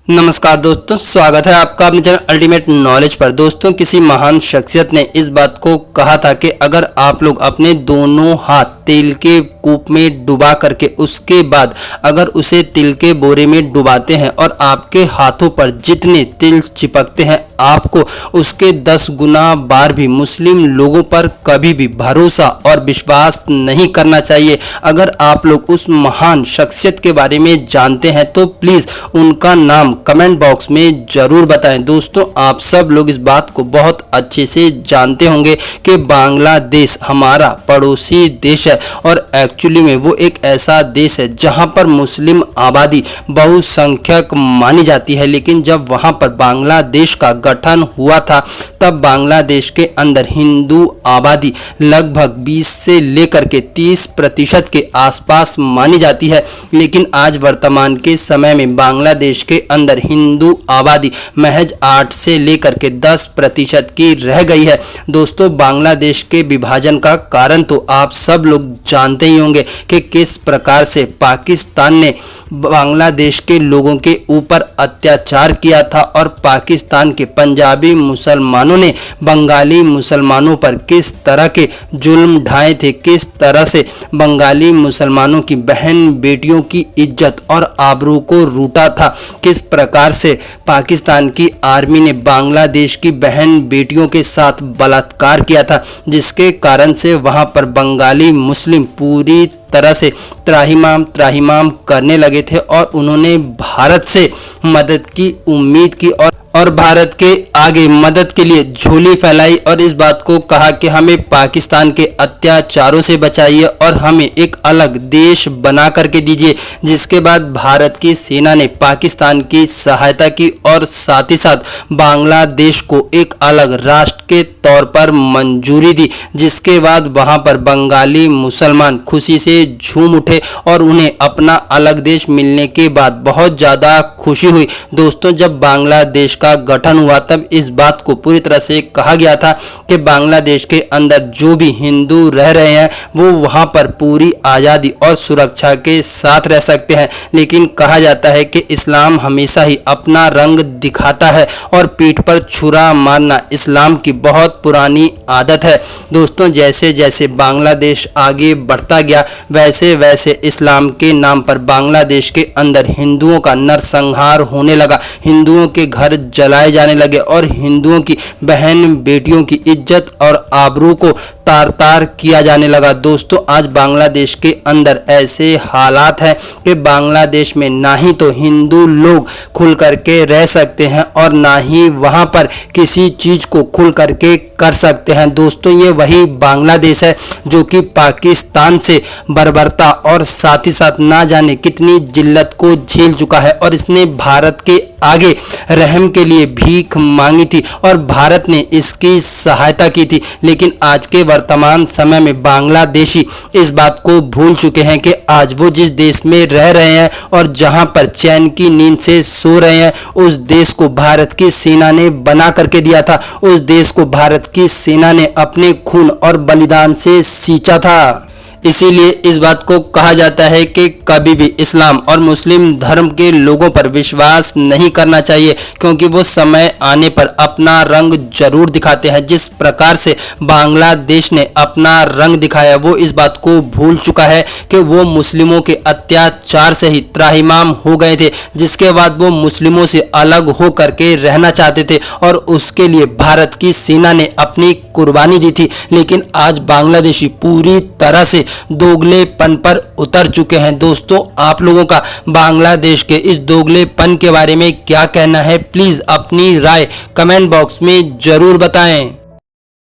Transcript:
नमस्कार दोस्तों, स्वागत है आपका अपने चैनल अल्टीमेट नॉलेज पर। दोस्तों, किसी महान शख्सियत ने इस बात को कहा था कि अगर आप लोग अपने दोनों हाथ तेल के कूप में डुबा करके उसके बाद अगर उसे तिल के बोरे में डुबाते हैं और आपके हाथों पर जितने तिल चिपकते हैं, आपको उसके 10 गुना बार भी मुस्लिम लोगों पर कभी भी भरोसा और विश्वास नहीं करना चाहिए। अगर आप लोग उस महान शख्सियत के बारे में जानते हैं तो प्लीज़ उनका नाम कमेंट बॉक्स में ज़रूर बताएं। दोस्तों, आप सब लोग इस बात को बहुत अच्छे से जानते होंगे कि बांग्लादेश हमारा पड़ोसी देश है और एक्चुअली में वो एक ऐसा देश है जहां पर मुस्लिम आबादी बहुसंख्यक मानी जाती है। लेकिन जब वहां पर बांग्लादेश का गठन हुआ था तब बांग्लादेश के अंदर हिंदू आबादी लगभग 20 से लेकर के 30% के आसपास मानी जाती है। लेकिन आज वर्तमान के समय में बांग्लादेश के अंदर हिंदू आबादी महज 8 से लेकर के 10% की रह गई है। दोस्तों, बांग्लादेश के विभाजन का कारण तो आप सब लोग जानते ही होंगे कि किस प्रकार से पाकिस्तान ने बांग्लादेश के लोगों के ऊपर अत्याचार किया था और पाकिस्तान के पंजाबी मुसलमानों ने बंगाली मुसलमानों पर किस तरह के जुल्म ढाए थे, किस तरह से बंगाली मुसलमानों की बहन बेटियों की इज्जत और आबरू को लूटा था, किस प्रकार से पाकिस्तान की आर्मी ने बांग्लादेश की बहन बेटियों के साथ बलात्कार किया था, जिसके कारण से वहां पर बंगाली मुस्लिम पूरी तरह से त्राहिमाम करने लगे थे और उन्होंने भारत से मदद की उम्मीद की और भारत के आगे मदद के लिए झोली फैलाई और इस बात को कहा कि हमें पाकिस्तान के अत्याचारों से बचाइए और हमें एक अलग देश बना करके दीजिए। जिसके बाद भारत की सेना ने पाकिस्तान की सहायता की और साथ ही साथ बांग्लादेश को एक अलग राष्ट्र के तौर पर मंजूरी दी। जिसके बाद वहां पर बंगाली मुसलमान खुशी से झूम उठे और उन्हें अपना अलग देश मिलने के बाद बहुत ज़्यादा खुशी हुई। दोस्तों, जब बांग्लादेश का गठन हुआ तब इस बात को पूरी तरह से कहा गया था कि बांग्लादेश के अंदर जो भी हिंदू रह रहे हैं वो वहां पर पूरी आज़ादी और सुरक्षा के साथ रह सकते हैं। लेकिन कहा जाता है कि इस्लाम हमेशा ही अपना रंग दिखाता है और पीठ पर छुरा मारना इस्लाम की बहुत पुरानी आदत है। दोस्तों, जैसे जैसे बांग्लादेश आगे बढ़ता गया वैसे वैसे इस्लाम के नाम पर बांग्लादेश के अंदर हिंदुओं का नरसंहार होने लगा, हिंदुओं के घर जलाए जाने लगे और हिंदुओं की बहन बेटियों की इज्जत और आबरू को तार तार किया जाने लगा। दोस्तों, आज बांग्लादेश के अंदर ऐसे हालात हैं कि बांग्लादेश में ना ही तो हिंदू लोग खुल करके रह सकते हैं और ना ही वहां पर किसी चीज को खुल करके कर सकते हैं। दोस्तों, ये वही बांग्लादेश है जो कि पाकिस्तान से बर्बरता और साथ ही साथ ना जाने कितनी जिल्लत को झेल चुका है और इसने भारत के आगे रहम के लिए भीख मांगी थी और भारत ने इसकी सहायता की थी। लेकिन आज के वर्तमान समय में बांग्लादेशी इस बात को भूल चुके हैं कि आज वो जिस देश में रह रहे हैं और जहां पर चैन की नींद से सो रहे हैं, उस देश को भारत की सेना ने बना करके दिया था। उस देश को भारत की सेना ने अपने खून और बलिदान से सींचा था। इसीलिए इस बात को कहा जाता है कि कभी भी इस्लाम और मुस्लिम धर्म के लोगों पर विश्वास नहीं करना चाहिए, क्योंकि वो समय आने पर अपना रंग जरूर दिखाते हैं। जिस प्रकार से बांग्लादेश ने अपना रंग दिखाया, वो इस बात को भूल चुका है कि वो मुस्लिमों के अत्याचार से ही त्राहिमाम हो गए थे, जिसके बाद वो मुस्लिमों से अलग हो करके रहना चाहते थे और उसके लिए भारत की सेना ने अपनी कुर्बानी दी थी। लेकिन आज बांग्लादेशी पूरी तरह से दोगलेपन पर उतर चुके हैं। दोस्तों, आप लोगों का बांग्लादेश के इस दोगलेपन के बारे में क्या कहना है? प्लीज़ अपनी राय कमेंट बॉक्स में ज़रूर बताएं।